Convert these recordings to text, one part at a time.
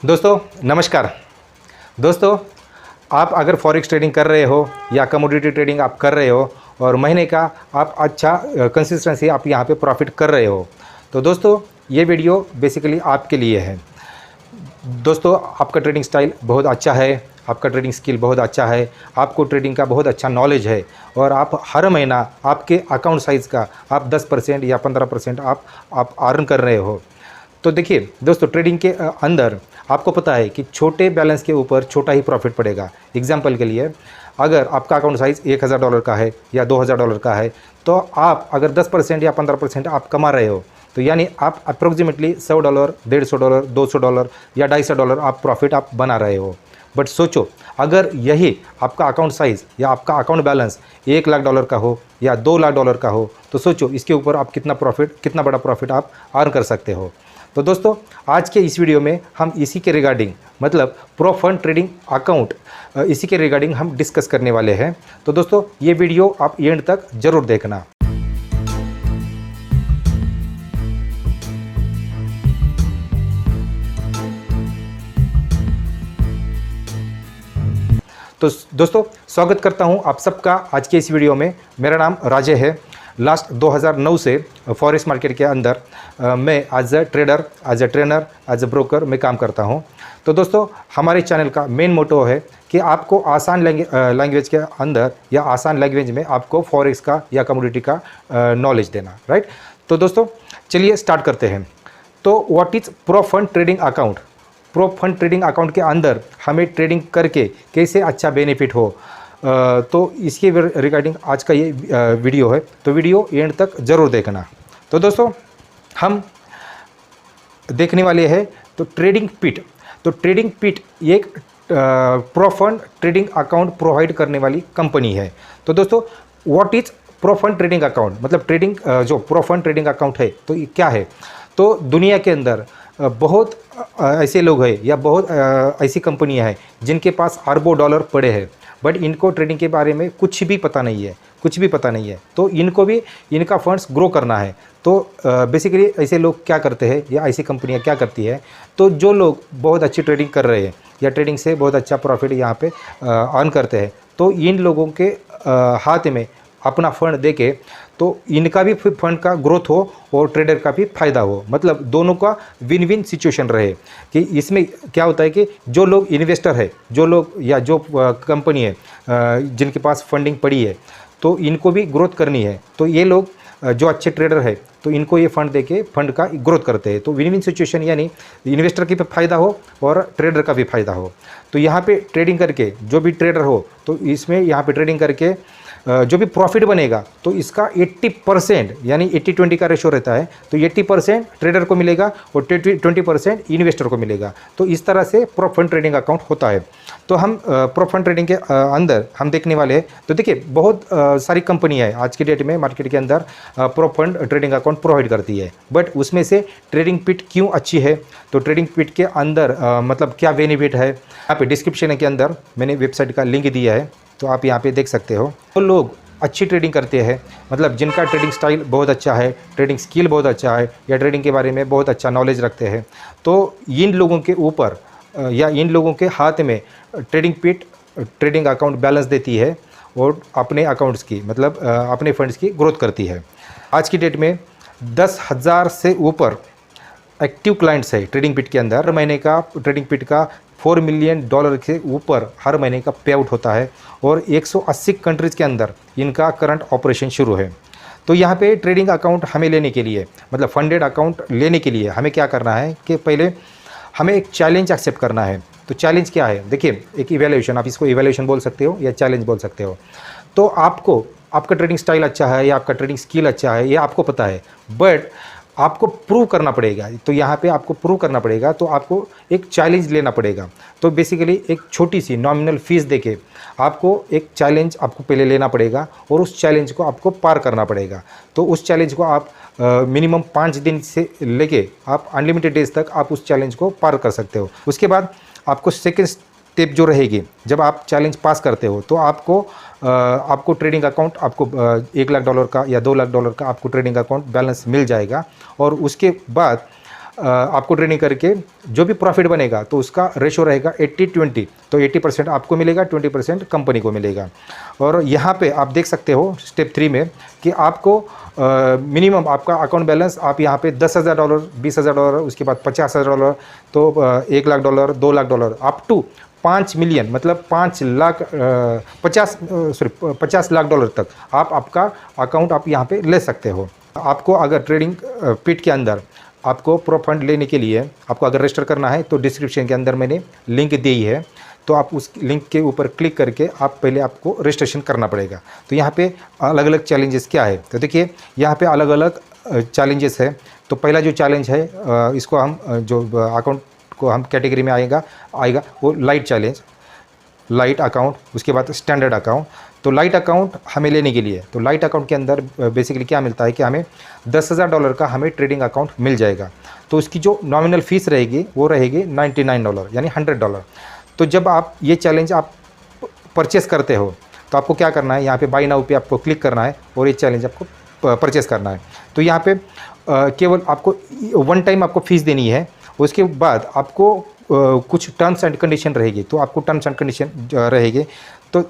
दोस्तों नमस्कार। दोस्तों, आप अगर फॉरेक्स ट्रेडिंग कर रहे हो या कमोडिटी ट्रेडिंग आप कर रहे हो और महीने का आप अच्छा कंसिस्टेंसी आप यहाँ पे प्रॉफिट कर रहे हो, तो दोस्तों ये वीडियो बेसिकली आपके लिए है। दोस्तों, आपका ट्रेडिंग स्टाइल बहुत अच्छा है, आपका ट्रेडिंग स्किल बहुत अच्छा है, आपको ट्रेडिंग का बहुत अच्छा नॉलेज है और आप हर महीना आपके अकाउंट साइज़ का आप 10% या 15% आप अर्न कर रहे हो। तो देखिए दोस्तों, ट्रेडिंग के अंदर आपको पता है कि छोटे बैलेंस के ऊपर छोटा ही प्रॉफिट पड़ेगा। एग्जांपल के लिए, अगर आपका अकाउंट साइज़ $1000 का है या $2000 का है, तो आप अगर 10% या 15% आप कमा रहे हो, तो यानी आप अप्रोक्सीमेटली $100, $150, $200 या $250 आप प्रॉफिट आप बना रहे हो। बट सोचो, अगर यही आपका अकाउंट साइज़ या आपका अकाउंट बैलेंस $1,00,000 का हो या $2,00,000 का हो, तो सोचो इसके ऊपर आप कितना बड़ा प्रॉफिट आप अर्न कर सकते हो। तो दोस्तों, आज के इस वीडियो में हम इसी के रिगार्डिंग मतलब प्रो फंड ट्रेडिंग अकाउंट इसी के रिगार्डिंग हम डिस्कस करने वाले हैं। तो दोस्तों, ये वीडियो आप एंड तक ज़रूर देखना। तो दोस्तों, स्वागत करता हूं आप सबका आज के इस वीडियो में। मेरा नाम राजे है। लास्ट 2009 से फॉरेक्स मार्केट के अंदर मैं as a trader, as a trainer, as a broker मैं काम करता हूं। तो दोस्तों, हमारे चैनल का मेन मोटो है कि आपको आसान लैंग्वेज के अंदर या आसान लैंग्वेज में आपको फॉरेक्स का या कमोडिटी का नॉलेज देना, राइट। तो दोस्तों चलिए स्टार्ट करते हैं। तो what is pro fund trading account? Pro fund trading account के अंदर हमें ट्रेडिंग करके कैसे अच्छा बेनिफिट हो, तो इसके रिगार्डिंग आज का ये वीडियो है। तो वीडियो एंड तक ज़रूर देखना। तो दोस्तों, हम देखने वाले हैं तो ट्रेडिंग पिट। तो ट्रेडिंग पिट ये एक pro fund trading account provide करने वाली कंपनी है। तो दोस्तों, what is pro fund trading account? मतलब ट्रेडिंग जो प्रो फंड ट्रेडिंग अकाउंट है तो ये क्या है? तो दुनिया के अंदर बहुत ऐसे लोग हैं या बहुत ऐसी कंपनियां हैं जिनके पास अरबों डॉलर पड़े हैं, बट इनको ट्रेडिंग के बारे में कुछ भी पता नहीं है, कुछ भी पता नहीं है। तो इनको भी इनका फंड्स ग्रो करना है। तो बेसिकली ऐसे लोग क्या करते हैं या ऐसी कंपनियां क्या करती है, तो जो लोग बहुत अच्छी ट्रेडिंग कर रहे हैं या ट्रेडिंग से बहुत अच्छा प्रॉफिट यहाँ पे अर्न करते हैं, तो इन लोगों के हाथ में अपना फंड देके तो इनका भी फंड का ग्रोथ हो और ट्रेडर का भी फ़ायदा हो, मतलब दोनों का विन विन सिचुएशन रहे। कि इसमें क्या होता है कि जो लोग इन्वेस्टर है, जो लोग या जो कंपनी है जिनके पास फंडिंग पड़ी है, तो इनको भी ग्रोथ करनी है। तो ये लोग जो अच्छे ट्रेडर है तो इनको ये फंड देके फंड का ग्रोथ करते हैं। तो विन विन सिचुएशन, यानी इन्वेस्टर की भी फ़ायदा हो और ट्रेडर का भी फ़ायदा हो। तो यहाँ पे ट्रेडिंग करके जो भी ट्रेडर हो, तो इसमें यहाँ पे ट्रेडिंग करके जो भी प्रॉफिट बनेगा तो इसका 80% यानी 80-20 का रेशो रहता है। तो 80% ट्रेडर को मिलेगा और 20% इन्वेस्टर को मिलेगा। तो इस तरह से प्रो फंड ट्रेडिंग अकाउंट होता है। तो हम प्रो फंड ट्रेडिंग के अंदर हम देखने वाले हैं। तो देखिए, बहुत सारी कंपनियां हैं आज की डेट में मार्केट के अंदर pro fund trading account provide करती है, बट उसमें से ट्रेडिंग पिट क्यों अच्छी है? तो ट्रेडिंग पिट के अंदर मतलब क्या बेनिफिट है, यहाँ पे डिस्क्रिप्शन के अंदर मैंने वेबसाइट का लिंक दिया है, तो आप यहाँ पे देख सकते हो। तो लोग अच्छी ट्रेडिंग करते हैं, मतलब जिनका ट्रेडिंग स्टाइल बहुत अच्छा है, ट्रेडिंग स्किल बहुत अच्छा है या ट्रेडिंग के बारे में बहुत अच्छा नॉलेज रखते हैं, तो इन लोगों के ऊपर या इन लोगों के हाथ में ट्रेडिंग पिट ट्रेडिंग अकाउंट बैलेंस देती है और अपने अकाउंट्स की मतलब अपने फंड्स की ग्रोथ करती है। आज की डेट में 10,000 से ऊपर एक्टिव क्लाइंट्स है ट्रेडिंग पिट के अंदर। हर महीने का ट्रेडिंग पिट का $4 मिलियन से ऊपर हर महीने का पे आउट होता है और 180 कंट्रीज़ के अंदर इनका करंट ऑपरेशन शुरू है। तो यहाँ पे ट्रेडिंग अकाउंट हमें लेने के लिए, मतलब फंडेड अकाउंट लेने के लिए हमें क्या करना है कि पहले हमें एक चैलेंज एक्सेप्ट करना है। तो चैलेंज क्या है? देखिए, एक इवैल्यूएशन, आप इसको इवैल्यूएशन बोल सकते हो या चैलेंज बोल सकते हो। तो आपको आपका ट्रेडिंग स्टाइल अच्छा है या आपका ट्रेडिंग स्किल अच्छा है, ये आपको पता है, बट आपको प्रूव करना पड़ेगा। तो यहाँ पे आपको प्रूव करना पड़ेगा, तो आपको एक चैलेंज लेना पड़ेगा। तो बेसिकली एक छोटी सी नॉमिनल फीस देके आपको एक चैलेंज आपको पहले लेना पड़ेगा और उस चैलेंज को आपको पार करना पड़ेगा। तो उस चैलेंज को आप मिनिमम 5 दिन से लेके आप अनलिमिटेड डेज तक आप उस चैलेंज को पार कर सकते हो। उसके बाद आपको सेकेंड स्टेप जो रहेगी, जब आप चैलेंज पास करते हो तो आपको ट्रेडिंग अकाउंट आपको $1,00,000 का या $2,00,000 का आपको ट्रेडिंग अकाउंट बैलेंस मिल जाएगा। और उसके बाद आपको ट्रेडिंग करके जो भी प्रॉफिट बनेगा तो उसका रेशो रहेगा 80-20, तो 80% आपको मिलेगा, 20% कंपनी को मिलेगा। और यहाँ पे आप देख सकते हो स्टेप 3 में कि आपको मिनिमम आपका अकाउंट बैलेंस आप यहाँ पे $10,000, $20,000, उसके बाद $50,000, तो $1,00,000, $2,00,000 अप टू 5 मिलियन, मतलब 5 लाख 50 लाख डॉलर तक आप आपका अकाउंट आप यहाँ पे ले सकते हो। आपको अगर ट्रेडिंग पिट के अंदर आपको प्रो फंड लेने के लिए आपको अगर रजिस्टर करना है तो डिस्क्रिप्शन के अंदर मैंने लिंक दी है, तो आप उस लिंक के ऊपर क्लिक करके आप पहले आपको रजिस्ट्रेशन करना पड़ेगा। तो यहाँ पे अलग अलग चैलेंजेस क्या है, तो देखिए यहाँ पे अलग अलग चैलेंजेस है। तो पहला जो चैलेंज है इसको हम जो अकाउंट को हम कैटेगरी में आएगा वो लाइट चैलेंज, लाइट अकाउंट, उसके बाद स्टैंडर्ड अकाउंट। तो लाइट अकाउंट हमें लेने के लिए, तो लाइट अकाउंट के अंदर बेसिकली क्या मिलता है कि हमें $10,000 का हमें ट्रेडिंग अकाउंट मिल जाएगा। तो उसकी जो नॉमिनल फ़ीस रहेगी वो रहेगी $99, यानी $100। तो जब आप ये चैलेंज आप परचेस करते हो तो आपको क्या करना है, यहाँ पे बाय नाउ पे आपको क्लिक करना है और ये चैलेंज आपको परचेस करना है। तो यहाँ पे केवल आपको 1 टाइम आपको फ़ीस देनी है, उसके बाद आपको कुछ टर्म्स एंड कंडीशन रहेगी। तो आपको टर्म्स एंड कंडीशन रहेगी, तो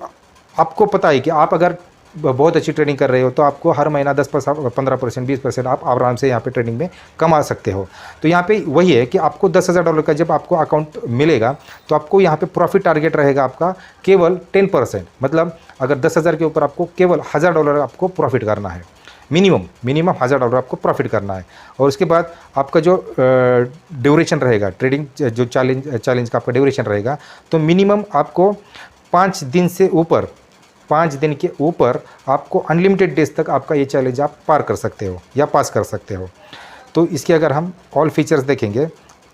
आपको पता है कि आप अगर बहुत अच्छी ट्रेडिंग कर रहे हो तो आपको हर महीना 10%, 15%, 20% आप आराम से यहाँ पे ट्रेडिंग में कमा सकते हो। तो यहाँ पे वही है कि आपको $10,000 का जब आपको अकाउंट मिलेगा तो आपको यहाँ पे प्रॉफिट टारगेट रहेगा आपका केवल 10%, मतलब अगर 10,000 के ऊपर आपको केवल $1,000 आपको प्रॉफिट करना है, मिनिमम $1,000 आपको प्रॉफिट करना है। और उसके बाद आपका जो ड्यूरेशन रहेगा ट्रेडिंग, जो चैलेंज का आपका ड्यूरेशन रहेगा, तो मिनिमम आपको 5 दिन के ऊपर आपको अनलिमिटेड डेज तक आपका ये चैलेंज आप पार कर सकते हो या पास कर सकते हो। तो इसके अगर हम ऑल फीचर्स देखेंगे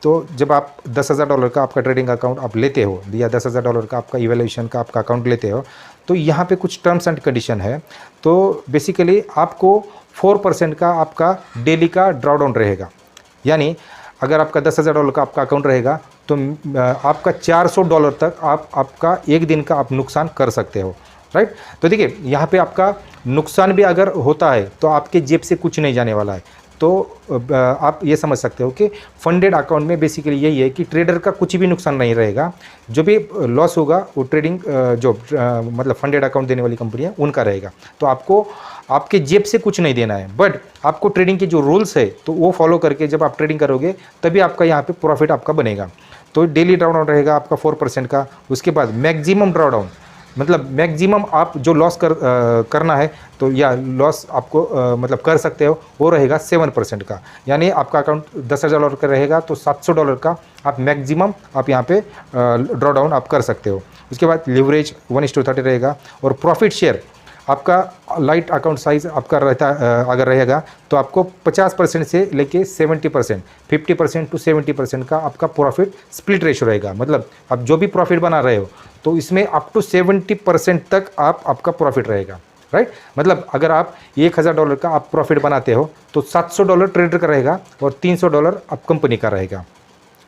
तो जब आप $10,000 का आपका ट्रेडिंग अकाउंट आप लेते हो या $10,000 का आपका इवैल्यूएशन का आपका अकाउंट लेते हो, तो यहाँ पे कुछ टर्म्स एंड कंडीशन है। तो बेसिकली आपको 4% का आपका डेली का ड्रॉडाउन रहेगा, यानी अगर आपका $10,000 का आपका अकाउंट रहेगा तो आपका $400 तक आप आपका एक दिन का आप नुकसान कर सकते हो, राइट। तो देखिए यहाँ पे आपका नुकसान भी अगर होता है तो आपके जेब से कुछ नहीं जाने वाला है। तो आप ये समझ सकते हो कि फंडेड अकाउंट में बेसिकली यही है कि ट्रेडर का कुछ भी नुकसान नहीं रहेगा, जो भी लॉस होगा वो ट्रेडिंग जो मतलब फंडेड अकाउंट देने वाली कंपनी है उनका रहेगा। तो आपको आपके जेब से कुछ नहीं देना है, बट आपको ट्रेडिंग के जो रूल्स है तो वो फॉलो करके जब आप ट्रेडिंग करोगे तभी आपका यहाँ पे प्रॉफिट आपका बनेगा। तो डेली ड्रॉडाउन रहेगा आपका 4% का। उसके बाद मैक्सिमम ड्रॉडाउन, मतलब मैक्सिमम आप जो लॉस करना है तो या लॉस आपको मतलब कर सकते हो वो रहेगा 7% का, यानी आपका अकाउंट $10,000 का रहेगा तो $700 का आप मैक्सिमम आप यहाँ पे ड्रॉडाउन आप कर सकते हो। उसके बाद लिवरेज 1:30 रहेगा। और प्रॉफिट शेयर आपका लाइट अकाउंट साइज़ आपका रहता अगर रहेगा तो आपको 50% से लेके 70%, 50% to 70% का आपका प्रॉफिट स्प्लिट रेशो रहेगा। मतलब आप जो भी प्रॉफिट बना रहे हो तो इसमें अप टू 70% तक आपका प्रॉफिट रहेगा, राइट। मतलब अगर आप $1,000 का आप प्रॉफिट बनाते हो तो $700 ट्रेडर का रहेगा और $300 आप कंपनी का रहेगा।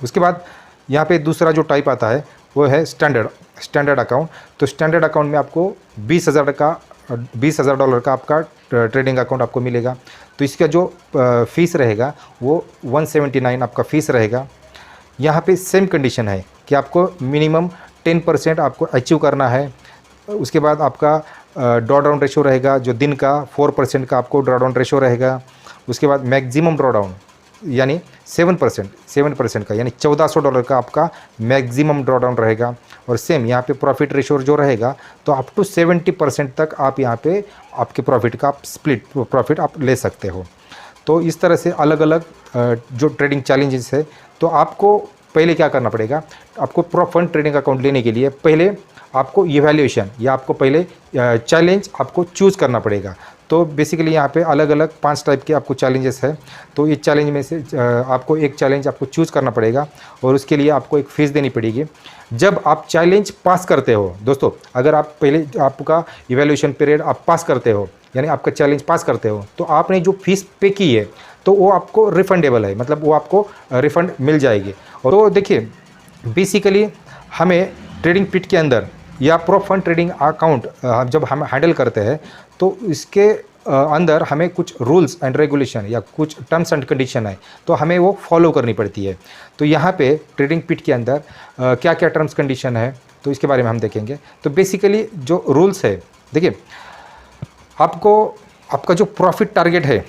उसके बाद यहाँ पे दूसरा जो टाइप आता है वो है स्टैंडर्ड अकाउंट। तो स्टैंडर्ड अकाउंट में आपको $20,000 का आपका ट्रेडिंग अकाउंट आपको मिलेगा। तो इसका जो फ़ीस रहेगा वो 179 आपका फ़ीस रहेगा। यहाँ पे सेम कंडीशन है कि आपको मिनिमम 10% आपको अचीव करना है। उसके बाद आपका ड्रॉडाउन रेशो रहेगा जो दिन का 4% का आपको ड्रॉडाउन रेशो रहेगा। उसके बाद मैक्सिमम ड्रॉडाउन यानी 7% का, यानी $1,400 का आपका मैक्सिमम ड्रॉडाउन रहेगा। और सेम यहाँ पे प्रॉफिट रेशो जो रहेगा तो अप टू 70% तक आप यहाँ पे आपके प्रॉफिट का आप स्प्लिट प्रॉफिट आप ले सकते हो। तो इस तरह से अलग अलग जो ट्रेडिंग चैलेंजेस है, तो आपको पहले क्या करना पड़ेगा, आपको प्रो फंड ट्रेडिंग अकाउंट लेने के लिए पहले आपको इवैल्यूएशन या आपको पहले चैलेंज आपको चूज़ करना पड़ेगा। तो बेसिकली यहाँ पे अलग अलग 5 टाइप के आपको चैलेंजेस है। तो ये चैलेंज में से आपको एक चैलेंज आपको चूज़ करना पड़ेगा और उसके लिए आपको एक फ़ीस देनी पड़ेगी। जब आप चैलेंज पास करते हो दोस्तों, अगर आप पहले आपका इवैल्यूएशन पीरियड आप पास करते हो यानी आपका चैलेंज पास करते हो तो आपने जो फ़ीस पे की है तो वो आपको रिफंडेबल है, मतलब वो आपको रिफ़ंड मिल जाएगी। और तो देखिए बेसिकली हमें ट्रेडिंग पिट के अंदर या प्रो फंड ट्रेडिंग अकाउंट जब हम हैंडल करते हैं तो इसके अंदर हमें कुछ रूल्स एंड रेगुलेशन या कुछ टर्म्स एंड कंडीशन है, तो हमें वो फॉलो करनी पड़ती है। तो यहाँ पे ट्रेडिंग पिट के अंदर क्या क्या टर्म्स कंडीशन है, तो इसके बारे में हम देखेंगे। तो बेसिकली जो रूल्स है, देखिए आपका जो प्रॉफिट टारगेट है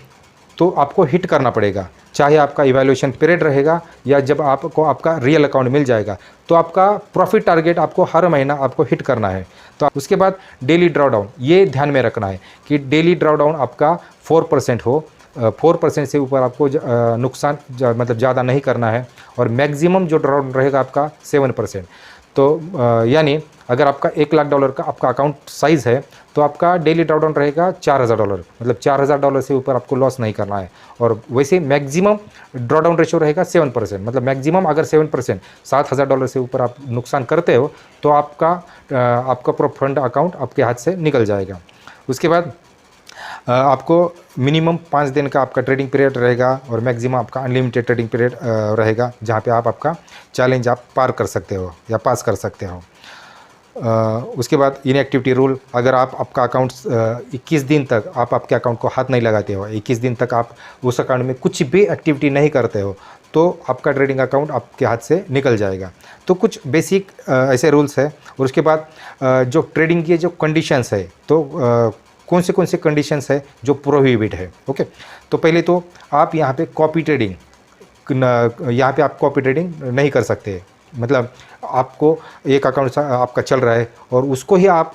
तो आपको हिट करना पड़ेगा, चाहे आपका इवैल्यूएशन पीरियड रहेगा या जब आपको आपका रियल अकाउंट मिल जाएगा, तो आपका प्रॉफिट टारगेट आपको हर महीना आपको हिट करना है। तो उसके बाद डेली ड्रॉडाउन, ये ध्यान में रखना है कि डेली ड्रॉडाउन आपका 4% हो, 4% से ऊपर आपको नुकसान मतलब ज़्यादा नहीं करना है, और मैक्सिमम जो ड्रॉडाउन रहेगा आपका 7%। तो यानी अगर आपका $1,00,000 का आपका अकाउंट साइज़ है तो आपका डेली ड्रॉडाउन रहेगा $4,000, मतलब $4,000 से ऊपर आपको लॉस नहीं करना है। और वैसे मैक्सिमम ड्रॉडाउन रेशो रहेगा 7%, मतलब मैक्सिमम अगर 7% $7,000 से ऊपर आप नुकसान करते हो तो आपका प्रॉफिट फंड अकाउंट आपके हाथ से निकल जाएगा। उसके बाद आपको मिनिमम 5 दिन का आपका ट्रेडिंग पीरियड रहेगा और मैक्सिमम आपका अनलिमिटेड ट्रेडिंग पीरियड रहेगा, जहाँ पे आपका चैलेंज आप पार कर सकते हो या पास कर सकते हो। उसके बाद इनएक्टिविटी रूल, अगर आपका अकाउंट 21 दिन तक आप आपके अकाउंट को हाथ नहीं लगाते हो, 21 दिन तक आप उस अकाउंट में कुछ भी एक्टिविटी नहीं करते हो, तो आपका ट्रेडिंग अकाउंट आपके हाथ से निकल जाएगा। तो कुछ बेसिक ऐसे रूल्स है। और उसके बाद जो ट्रेडिंग की जो कंडीशंस है, तो कौन से कंडीशंस है जो प्रोहिबिट है। ओके, तो पहले तो आप यहाँ पे कॉपी ट्रेडिंग, यहाँ पे आप कॉपी ट्रेडिंग नहीं कर सकते। मतलब आपको एक अकाउंट आपका चल रहा है और उसको ही आप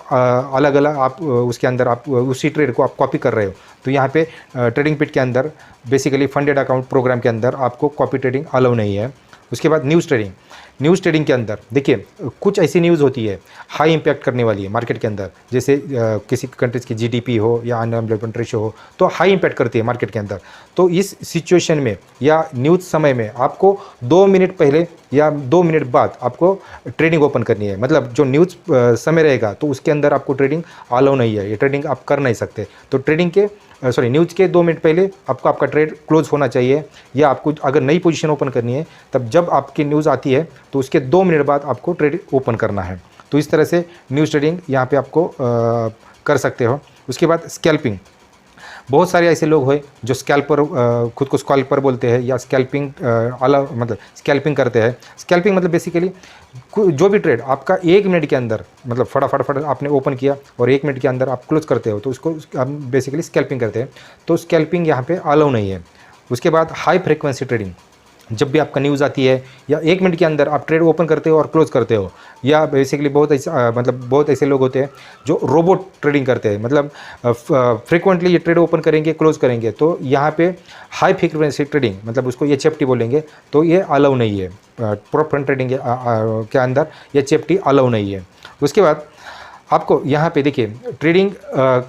अलग अलग आप उसके अंदर आप उसी ट्रेड को आप कॉपी कर रहे हो, तो यहाँ पे ट्रेडिंग पिट के अंदर बेसिकली फंडेड अकाउंट प्रोग्राम के अंदर आपको कॉपी ट्रेडिंग अलाउ नहीं है। उसके बाद न्यूज़ ट्रेडिंग के अंदर देखिए कुछ ऐसी न्यूज़ होती है हाई इम्पैक्ट करने वाली है मार्केट के अंदर, जैसे किसी कंट्रीज़ की जीडीपी हो या अनएम्प्लॉयमेंट रेशो हो, तो हाई इम्पैक्ट करती है मार्केट के अंदर। तो इस सिचुएशन में या न्यूज़ समय में आपको 2 मिनट पहले या 2 मिनट बाद आपको ट्रेडिंग ओपन करनी है। मतलब जो न्यूज़ समय रहेगा तो उसके अंदर आपको ट्रेडिंग अलाउ नहीं है, ये ट्रेडिंग आप कर नहीं सकते। तो न्यूज़ के 2 मिनट पहले आपको आपका ट्रेड क्लोज होना चाहिए, या आपको अगर नई पोजीशन ओपन करनी है तब जब आपकी न्यूज़ आती है तो उसके 2 मिनट बाद आपको ट्रेड ओपन करना है। तो इस तरह से न्यूज़ ट्रेडिंग यहाँ पे आपको कर सकते हो। उसके बाद स्कैल्पिंग, बहुत सारे ऐसे लोग हैं जो स्कैल्पर खुद को स्कैल्पर बोलते हैं या स्कैल्पिंग अलग मतलब स्कैल्पिंग करते हैं। स्कैल्पिंग मतलब बेसिकली जो भी ट्रेड आपका 1 मिनट के अंदर मतलब फटाफट आपने ओपन किया और 1 मिनट के अंदर आप क्लोज करते हो, तो उसको हम बेसिकली स्कैल्पिंग करते हैं। तो स्कैल्पिंग यहाँ पे अलाउ नहीं है। उसके बाद हाई फ्रिक्वेंसी ट्रेडिंग, जब भी आपका न्यूज़ आती है या 1 मिनट के अंदर आप ट्रेड ओपन करते हो और क्लोज करते हो, या बेसिकली बहुत ऐसे लोग होते हैं जो रोबोट ट्रेडिंग करते हैं, मतलब फ्रिक्वेंटली ये ट्रेड ओपन करेंगे क्लोज करेंगे। तो यहाँ पे हाई फ्रीक्वेंसी ट्रेडिंग मतलब उसको एचएफटी बोलेंगे, तो ये अलाउ नहीं है। प्रॉफिट ट्रेडिंग के अंदर एचएफटी अलाउ नहीं है। उसके बाद आपको यहाँ पे देखिए ट्रेडिंग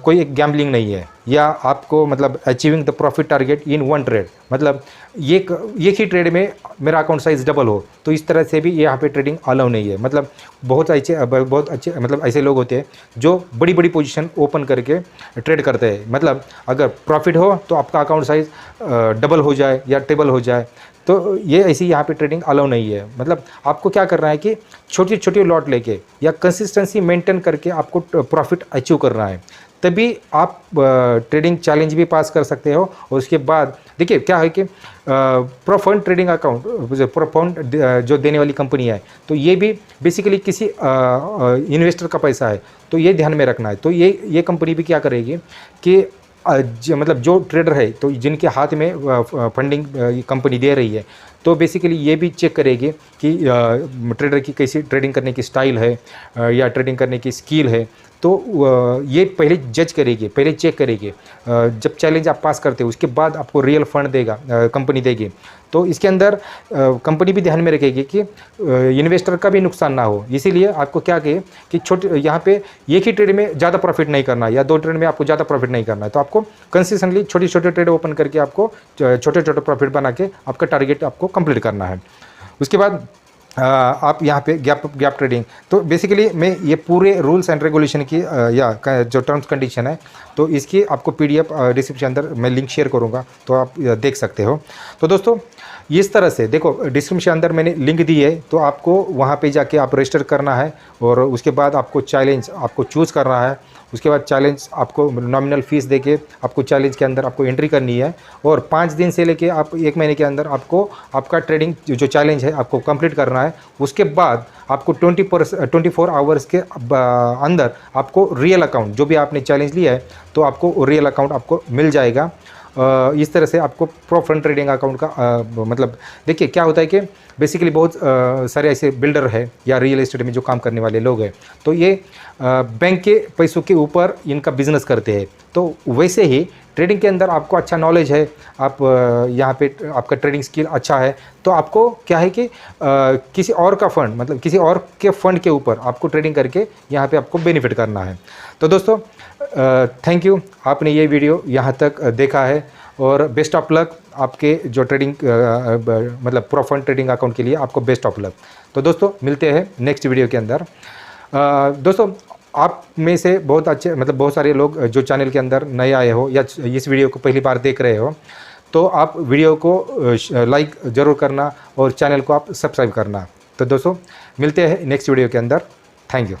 कोई एक गैम्बलिंग नहीं है, या आपको मतलब achieving the profit target in 1 trade, मतलब एक ही ट्रेड में मेरा अकाउंट साइज डबल हो, तो इस तरह से भी यहाँ पे ट्रेडिंग अलाउ नहीं है। मतलब बहुत अच्छे मतलब ऐसे लोग होते हैं जो बड़ी बड़ी पोजीशन ओपन करके ट्रेड करते हैं, मतलब अगर प्रॉफिट हो तो आपका अकाउंट साइज डबल हो जाए या ट्रिपल हो जाए, तो ये ऐसी यहाँ पे ट्रेडिंग अलाउ नहीं है। मतलब आपको क्या करना है कि छोटी छोटी लॉट लेके या कंसिस्टेंसी मेंटेन करके आपको प्रॉफिट अचीव करना है, तभी आप ट्रेडिंग चैलेंज भी पास कर सकते हो। और उसके बाद देखिए क्या है कि प्रोफंड ट्रेडिंग अकाउंट प्रोफंड जो देने वाली कंपनी है, तो ये भी बेसिकली किसी इन्वेस्टर का पैसा है, तो ये ध्यान में रखना है। तो ये कंपनी भी क्या करेगी कि मतलब जो ट्रेडर है तो जिनके हाथ में फंडिंग कंपनी दे रही है, तो बेसिकली ये भी चेक करेगी कि ट्रेडर की कैसी ट्रेडिंग करने की स्टाइल है या ट्रेडिंग करने की स्किल है, तो ये पहले जज करेगी, पहले चेक करेगी। जब चैलेंज आप पास करते हो उसके बाद आपको रियल फंड देगा कंपनी देगी। तो इसके अंदर कंपनी भी ध्यान में रखेगी कि इन्वेस्टर का भी नुकसान ना हो, इसीलिए आपको क्या कहे कि यहाँ पे एक ही ट्रेड में ज़्यादा प्रॉफिट नहीं करना है या 2 ट्रेड में आपको ज़्यादा प्रॉफिट नहीं करना है, तो आपको कंसिस्टेंटली छोटे छोटे ट्रेड ओपन करके आपको छोटे छोटे प्रॉफिट बना के आपका टारगेट आपको कंप्लीट करना है। उसके बाद आप यहाँ पे गैप ट्रेडिंग, तो बेसिकली मैं ये पूरे रूल्स एंड रेगुलेशन की या जो टर्म्स कंडीशन है, तो इसकी आपको पीडीएफ डिस्क्रिप्शन अंदर मैं लिंक शेयर करूँगा, तो आप देख सकते हो। तो दोस्तों इस तरह से देखो डिस्क्रिप्शन अंदर मैंने लिंक दी है, तो आपको वहाँ पे जाके आप रजिस्टर करना है और उसके बाद आपको चैलेंज आपको चूज़ करना है। उसके बाद चैलेंज आपको नॉमिनल फ़ीस देके आपको चैलेंज के अंदर आपको एंट्री करनी है, और 5 दिन से लेके आप 1 महीने के अंदर आपको आपका ट्रेडिंग जो चैलेंज है आपको कंप्लीट करना है। उसके बाद आपको 24 आवर्स के अंदर आपको रियल अकाउंट, जो भी आपने चैलेंज लिया है तो आपको रियल अकाउंट आपको मिल जाएगा। इस तरह से आपको प्रो फंड ट्रेडिंग अकाउंट का मतलब देखिए क्या होता है कि बेसिकली बहुत सारे ऐसे बिल्डर है या रियल एस्टेट में जो काम करने वाले लोग हैं, तो ये बैंक के पैसों के ऊपर इनका बिजनेस करते हैं। तो वैसे ही ट्रेडिंग के अंदर आपको अच्छा नॉलेज है, आप यहाँ पे आपका ट्रेडिंग स्किल अच्छा है, तो आपको क्या है कि किसी और का फंड, मतलब किसी और के फंड के ऊपर आपको ट्रेडिंग करके यहाँ पे आपको बेनिफिट करना है। तो दोस्तों थैंक यू, आपने ये वीडियो यहाँ तक देखा है, और बेस्ट ऑफ लक आपके जो ट्रेडिंग मतलब प्रो फंड ट्रेडिंग अकाउंट के लिए आपको बेस्ट ऑफ लक। तो दोस्तों मिलते हैं नेक्स्ट वीडियो के अंदर। दोस्तों आप में से बहुत अच्छे मतलब बहुत सारे लोग जो चैनल के अंदर नए आए हो या इस वीडियो को पहली बार देख रहे हो, तो आप वीडियो को लाइक ज़रूर करना और चैनल को आप सब्सक्राइब करना। तो दोस्तों मिलते हैं नेक्स्ट वीडियो के अंदर। Thank you.